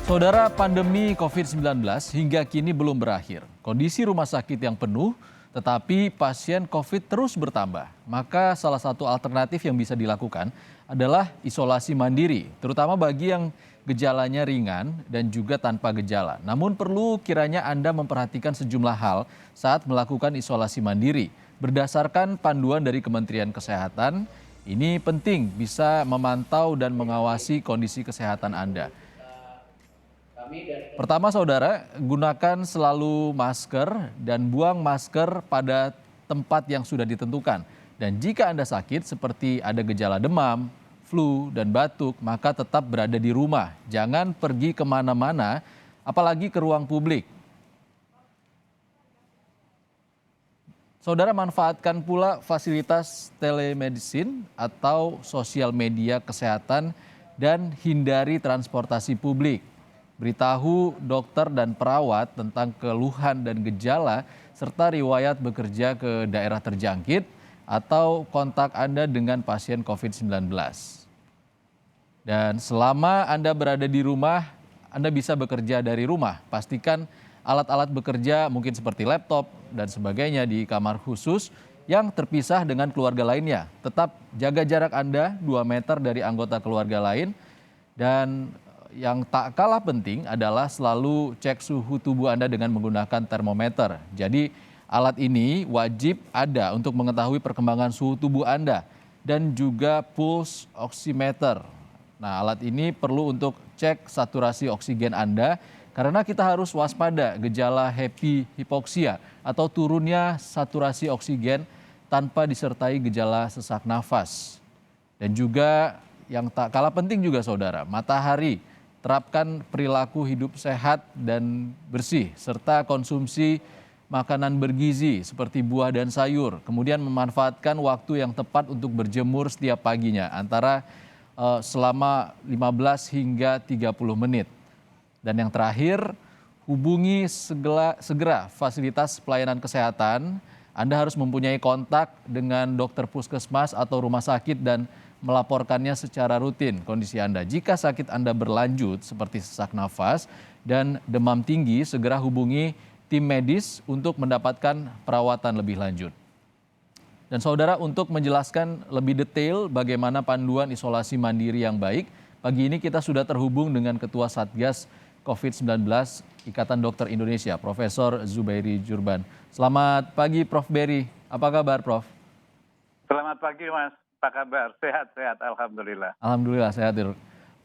Saudara, pandemi COVID-19 hingga kini belum berakhir. Kondisi rumah sakit yang penuh, tetapi pasien COVID terus bertambah. Maka salah satu alternatif yang bisa dilakukan adalah isolasi mandiri, terutama bagi yang gejalanya ringan dan juga tanpa gejala. Namun perlu kiranya Anda memperhatikan sejumlah hal saat melakukan isolasi mandiri. Berdasarkan panduan dari Kementerian Kesehatan, ini penting bisa memantau dan mengawasi kondisi kesehatan Anda. Pertama saudara, gunakan selalu masker dan buang masker pada tempat yang sudah ditentukan. Dan jika Anda sakit seperti ada gejala demam, flu, dan batuk, maka tetap berada di rumah. Jangan pergi kemana-mana, apalagi ke ruang publik. Saudara, manfaatkan pula fasilitas telemedicine atau sosial media kesehatan dan hindari transportasi publik. Beritahu dokter dan perawat tentang keluhan dan gejala serta riwayat bekerja ke daerah terjangkit atau kontak Anda dengan pasien COVID-19. Dan selama Anda berada di rumah, Anda bisa bekerja dari rumah. Pastikan alat-alat bekerja mungkin seperti laptop dan sebagainya di kamar khusus yang terpisah dengan keluarga lainnya. Tetap jaga jarak Anda 2 meter dari anggota keluarga lain. Dan yang tak kalah penting adalah selalu cek suhu tubuh Anda dengan menggunakan termometer. Jadi alat ini wajib ada untuk mengetahui perkembangan suhu tubuh Anda dan juga pulse oximeter. Nah, alat ini perlu untuk cek saturasi oksigen Anda karena kita harus waspada gejala hipoksia atau turunnya saturasi oksigen tanpa disertai gejala sesak nafas. Dan juga yang tak kalah penting juga saudara, matahari. Terapkan perilaku hidup sehat dan bersih, serta konsumsi makanan bergizi seperti buah dan sayur. Kemudian memanfaatkan waktu yang tepat untuk berjemur setiap paginya, antara selama 15 hingga 30 menit. Dan yang terakhir, hubungi segera fasilitas pelayanan kesehatan. Anda harus mempunyai kontak dengan dokter puskesmas atau rumah sakit dan melaporkannya secara rutin kondisi Anda. Jika sakit Anda berlanjut seperti sesak nafas dan demam tinggi, segera hubungi tim medis untuk mendapatkan perawatan lebih lanjut. Dan saudara, untuk menjelaskan lebih detail bagaimana panduan isolasi mandiri yang baik, pagi ini kita sudah terhubung dengan Ketua Satgas COVID-19 Ikatan Dokter Indonesia, Profesor Zubairi Jurban. Selamat pagi Prof. Beri, apa kabar Prof? Selamat pagi Mas, apa kabar? Sehat-sehat, Alhamdulillah. Alhamdulillah sehat.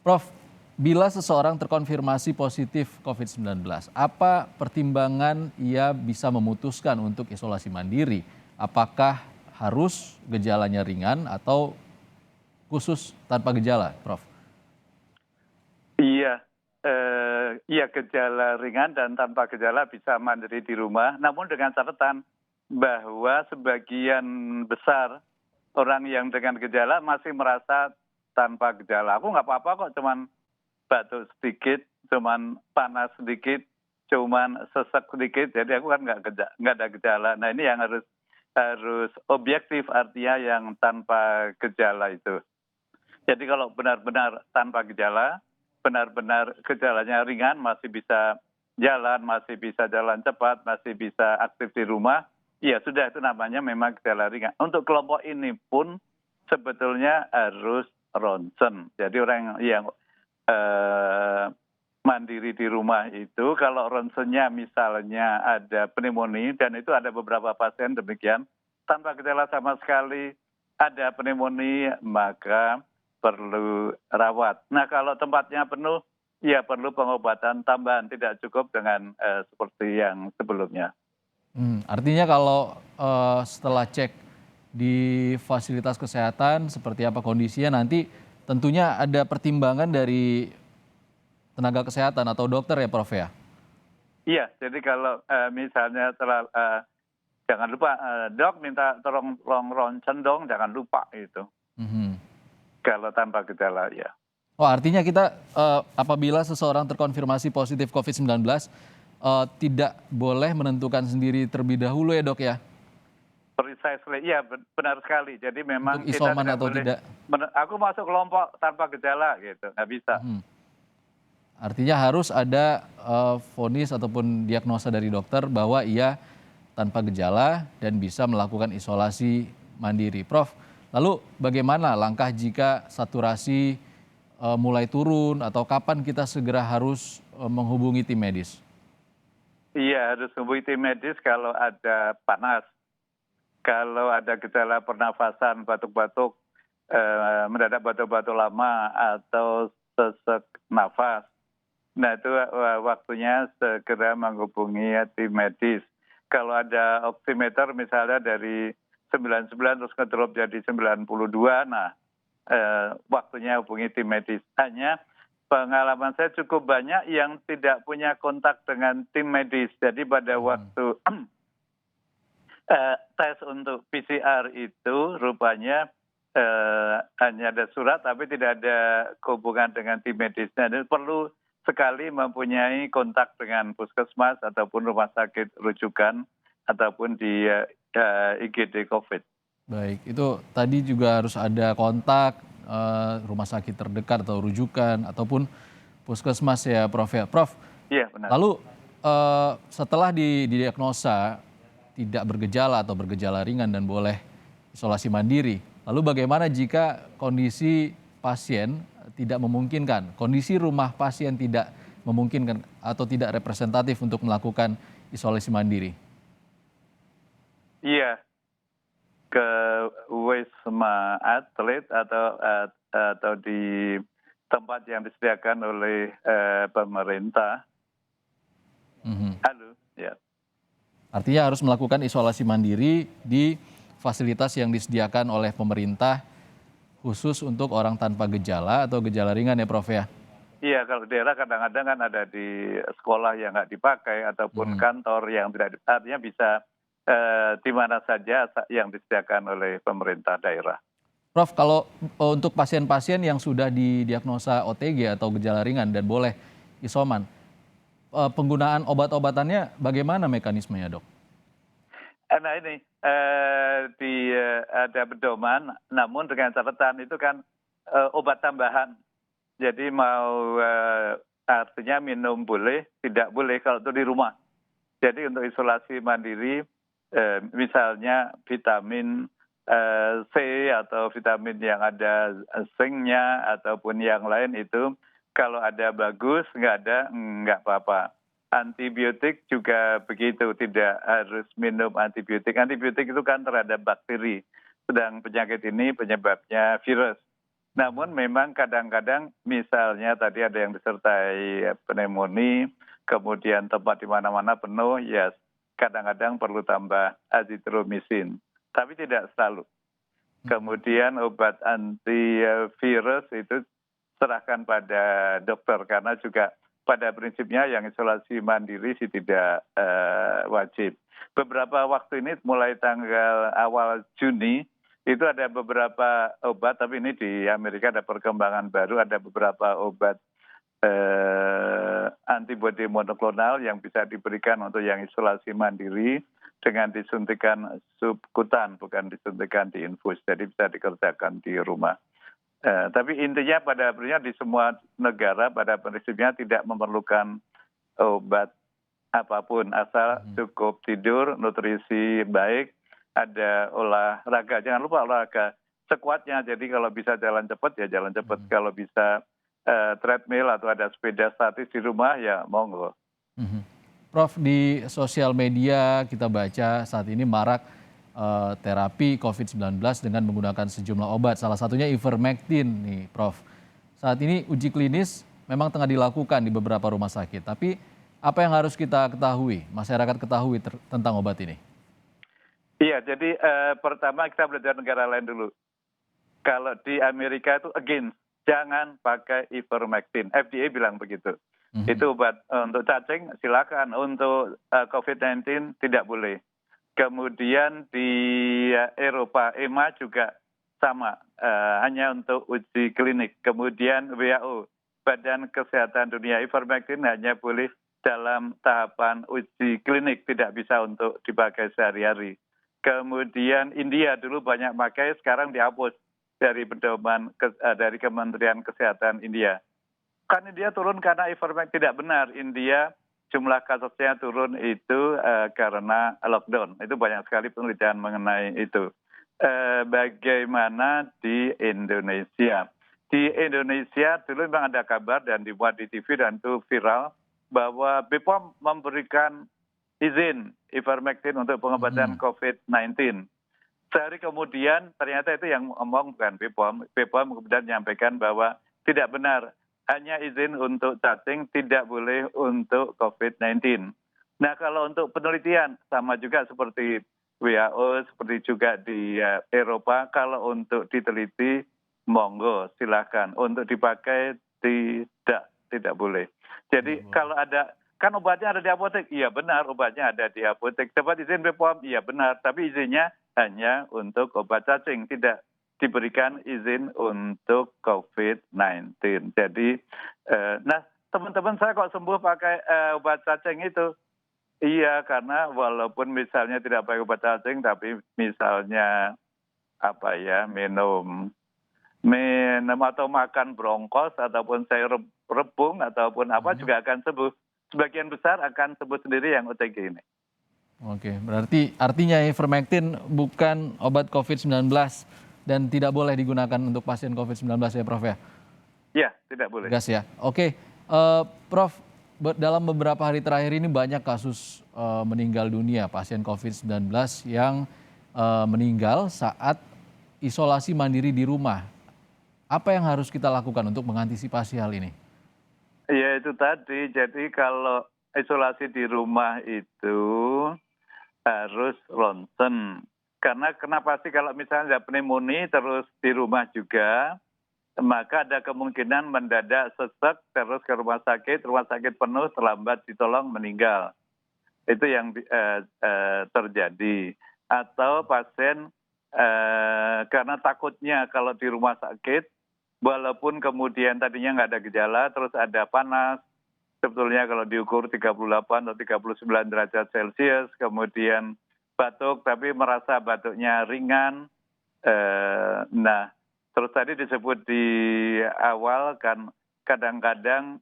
Prof, bila seseorang terkonfirmasi positif COVID-19, apa pertimbangan ia bisa memutuskan untuk isolasi mandiri? Apakah harus gejalanya ringan atau khusus tanpa gejala, Prof? Iya, gejala ringan dan tanpa gejala bisa mandiri di rumah, namun dengan catatan bahwa sebagian besar orang yang dengan gejala masih merasa tanpa gejala. Aku nggak apa-apa kok, cuman batuk sedikit, cuman panas sedikit, cuman sesek sedikit. Jadi aku kan nggak ada gejala. Nah ini yang harus objektif, artinya yang tanpa gejala itu. Jadi kalau benar-benar tanpa gejala, benar-benar gejalanya ringan, masih bisa jalan cepat, masih bisa aktif di rumah, ya sudah, itu namanya memang gejala ringan. Untuk kelompok ini pun sebetulnya harus ronsen. Jadi orang yang mandiri di rumah itu, kalau ronsennya misalnya ada pneumonia, dan itu ada beberapa pasien demikian, tanpa gejala sama sekali, ada pneumonia, maka perlu rawat. Nah kalau tempatnya penuh, ya perlu pengobatan tambahan, tidak cukup dengan seperti yang sebelumnya. Artinya kalau setelah cek di fasilitas kesehatan seperti apa kondisinya, nanti tentunya ada pertimbangan dari tenaga kesehatan atau dokter ya Prof ya? Iya, jadi kalau misalnya jangan lupa, dok minta tolong ronsen dong, jangan lupa itu. Kalau tanpa gejala ya. Oh, artinya kita apabila seseorang terkonfirmasi positif COVID-19 tidak boleh menentukan sendiri terlebih dahulu ya dok ya? Precisely, iya benar sekali. Jadi memang Untuk kita isoman tidak atau boleh, tidak? aku masuk kelompok tanpa gejala gitu, nggak bisa. Artinya harus ada vonis ataupun diagnosa dari dokter bahwa ia tanpa gejala dan bisa melakukan isolasi mandiri. Prof, lalu bagaimana langkah jika saturasi mulai turun atau kapan kita segera harus menghubungi tim medis? Iya, harus hubungi tim medis kalau ada panas, kalau ada gejala pernafasan, batuk-batuk, mendadak batuk-batuk lama atau sesak nafas. Nah, itu waktunya segera menghubungi tim medis. Kalau ada oximeter misalnya dari 99 terus ngedrop jadi 92, nah waktunya hubungi tim medis. Hanya pengalaman saya cukup banyak yang tidak punya kontak dengan tim medis. Jadi pada waktu tes untuk PCR itu rupanya hanya ada surat tapi tidak ada hubungan dengan tim medisnya. Jadi perlu sekali mempunyai kontak dengan puskesmas ataupun rumah sakit rujukan ataupun di IGD COVID. Baik, itu tadi juga harus ada kontak rumah sakit terdekat atau rujukan ataupun puskesmas ya Prof ya. Prof, Iya benar. lalu setelah didiagnosa tidak bergejala atau bergejala ringan dan boleh isolasi mandiri, lalu bagaimana jika kondisi pasien tidak memungkinkan, kondisi rumah pasien tidak memungkinkan atau tidak representatif untuk melakukan isolasi mandiri? Iya, ke Wisma Atlet atau di tempat yang disediakan oleh pemerintah. Mhm. Halo, ya. Artinya harus melakukan isolasi mandiri di fasilitas yang disediakan oleh pemerintah khusus untuk orang tanpa gejala atau gejala ringan ya Prof ya? Iya, kalau daerah kadang-kadang kan ada di sekolah yang nggak dipakai ataupun Mhm. kantor yang tidak, artinya bisa di mana saja yang disediakan oleh pemerintah daerah. Prof, kalau untuk pasien-pasien yang sudah didiagnosa OTG atau gejala ringan dan boleh isoman, penggunaan obat-obatannya bagaimana mekanismenya, Dok? Nah ini ada pedoman, namun dengan catatan itu kan obat tambahan. Jadi mau artinya minum boleh, tidak boleh kalau itu di rumah. Jadi untuk isolasi mandiri, misalnya vitamin C atau vitamin yang ada zincnya ataupun yang lain itu kalau ada bagus, nggak ada nggak apa-apa. Antibiotik juga begitu, tidak harus minum antibiotik. Antibiotik itu kan terhadap bakteri, sedang penyakit ini penyebabnya virus. Namun memang kadang-kadang misalnya tadi ada yang disertai pneumonia, kemudian tempat di mana-mana penuh, ya kadang-kadang perlu tambah azitromisin. Tapi tidak selalu. Kemudian obat antivirus itu serahkan pada dokter karena juga pada prinsipnya yang isolasi mandiri sih tidak wajib. Beberapa waktu ini mulai tanggal awal Juni itu ada beberapa obat, tapi ini di Amerika ada perkembangan baru, ada beberapa obat antibodi monoklonal yang bisa diberikan untuk yang isolasi mandiri dengan disuntikan subkutan, bukan disuntikan di infus, jadi bisa dikerjakan di rumah. Tapi intinya pada prinsipnya di semua negara pada prinsipnya tidak memerlukan obat apapun, asal cukup tidur, nutrisi baik, ada olahraga. Jangan lupa olahraga sekuatnya. Jadi kalau bisa jalan cepat ya jalan cepat. Kalau bisa treadmill atau ada sepeda statis di rumah ya monggo. Mhm. Prof, di sosial media kita baca saat ini marak terapi COVID-19 dengan menggunakan sejumlah obat, salah satunya ivermectin nih Prof. Saat ini uji klinis memang tengah dilakukan di beberapa rumah sakit, tapi apa yang harus kita ketahui, masyarakat ketahui tentang obat ini? Iya, jadi pertama kita belajar negara lain dulu. Kalau di Amerika itu against, jangan pakai ivermectin. FDA bilang begitu. Itu obat untuk cacing silakan, untuk COVID-19 tidak boleh. Kemudian di Eropa, EMA juga sama, hanya untuk uji klinik. Kemudian WHO, Badan Kesehatan Dunia, ivermectin hanya boleh dalam tahapan uji klinik, tidak bisa untuk dipakai sehari-hari. Kemudian India dulu banyak pakai, sekarang dihapus dari pedoman dari Kementerian Kesehatan India. Kan India turun karena ivermectin tidak benar. India jumlah kasusnya turun itu karena lockdown. Itu banyak sekali penelitian mengenai itu. Bagaimana di Indonesia? Di Indonesia dulu memang ada kabar dan dibuat di TV dan itu viral bahwa BPOM memberikan izin ivermectin untuk pengobatan COVID-19. Sehari kemudian ternyata itu yang ngomong bukan BPOM. BPOM kemudian menyampaikan bahwa tidak benar, hanya izin untuk cacing, tidak boleh untuk COVID-19. Nah kalau untuk penelitian sama juga seperti WHO, seperti juga di Eropa, kalau untuk diteliti monggo silakan, untuk dipakai tidak boleh. Jadi kalau ada, kan obatnya ada di apotek, iya benar obatnya ada di apotek. Dapat izin BPOM, iya benar, tapi izinnya hanya untuk obat cacing, tidak diberikan izin untuk COVID-19. Jadi, nah teman-teman saya kok sembuh pakai obat cacing itu? Iya, karena walaupun misalnya tidak pakai obat cacing, tapi misalnya apa ya, minum atau makan bronkos ataupun sayur rebung ataupun apa juga akan sembuh. Sebagian besar akan sembuh sendiri yang OTG ini. Oke, berarti artinya ivermectin bukan obat COVID-19 dan tidak boleh digunakan untuk pasien COVID-19 ya Prof ya? Iya, tidak boleh. Tegas ya. Oke, Prof, dalam beberapa hari terakhir ini banyak kasus meninggal dunia pasien COVID-19 yang meninggal saat isolasi mandiri di rumah. Apa yang harus kita lakukan untuk mengantisipasi hal ini? Ya itu tadi, jadi kalau isolasi di rumah itu harus ronsen. Karena kenapa sih kalau misalnya ada pneumonia terus di rumah juga, maka ada kemungkinan mendadak sesek terus ke rumah sakit penuh, terlambat ditolong, meninggal. Itu yang terjadi. Atau pasien karena takutnya kalau di rumah sakit, walaupun kemudian tadinya nggak ada gejala, terus ada panas, sebetulnya kalau diukur 38 atau 39 derajat Celcius, kemudian batuk tapi merasa batuknya ringan. Nah, terus tadi disebut di awal kan kadang-kadang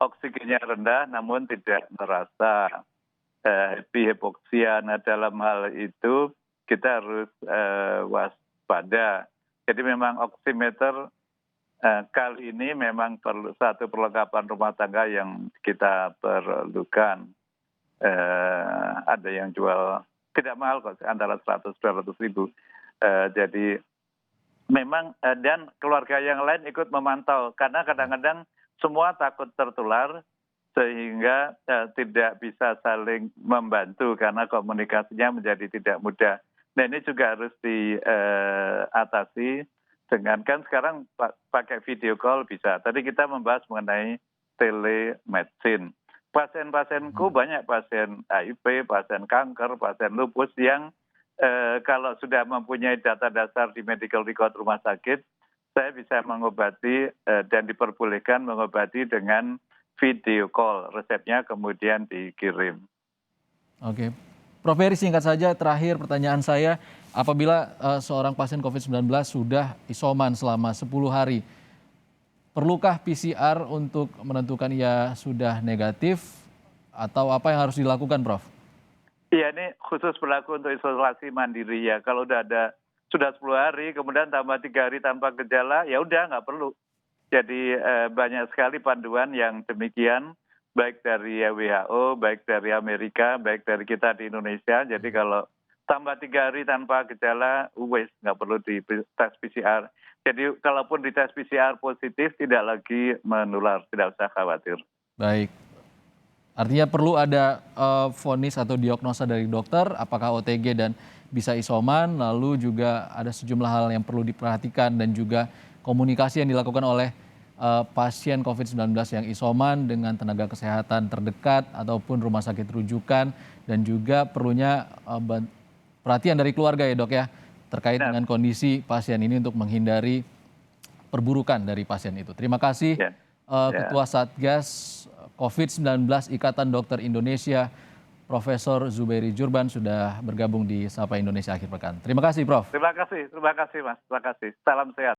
oksigennya rendah namun tidak merasa hypoksia. Nah, dalam hal itu kita harus waspada. Jadi memang oximeter kali ini memang perlu satu perlengkapan rumah tangga yang kita perlukan. Ada yang jual tidak mahal kok, antara 100-200 ribu. Jadi memang dan keluarga yang lain ikut memantau karena kadang-kadang semua takut tertular sehingga tidak bisa saling membantu karena komunikasinya menjadi tidak mudah. Nah ini juga harus diatasi dengan kan sekarang pakai video call bisa. Tadi kita membahas mengenai telemedicine. Pasien-pasienku banyak pasien HIV, pasien kanker, pasien lupus yang kalau sudah mempunyai data dasar di medical record rumah sakit, saya bisa mengobati dan diperbolehkan mengobati dengan video call. Resepnya kemudian dikirim. Oke. Prof Heri, singkat saja terakhir pertanyaan saya, apabila seorang pasien COVID-19 sudah isoman selama 10 hari, perlukah PCR untuk menentukan ia sudah negatif atau apa yang harus dilakukan, Prof? Iya, ini khusus berlaku untuk isolasi mandiri ya. Kalau sudah 10 hari, kemudian tambah 3 hari tanpa gejala, ya udah nggak perlu. Jadi banyak sekali panduan yang demikian, baik dari WHO, baik dari Amerika, baik dari kita di Indonesia. Jadi kalau tambah 3 hari tanpa gejala, nggak perlu di tes PCR. Jadi kalaupun di tes PCR positif, tidak lagi menular, tidak usah khawatir. Baik. Artinya perlu ada vonis atau diagnosa dari dokter, apakah OTG dan bisa isoman, lalu juga ada sejumlah hal yang perlu diperhatikan dan juga komunikasi yang dilakukan oleh pasien COVID-19 yang isoman dengan tenaga kesehatan terdekat ataupun rumah sakit rujukan, dan juga perlunya perhatian dari keluarga ya dok ya, terkait dengan kondisi pasien ini untuk menghindari perburukan dari pasien itu. Terima kasih Ketua Satgas COVID-19 Ikatan Dokter Indonesia, Profesor Zubairi Jurban sudah bergabung di Sapa Indonesia Akhir Pekan. Terima kasih Prof. Terima kasih Mas. Terima kasih. Salam sehat.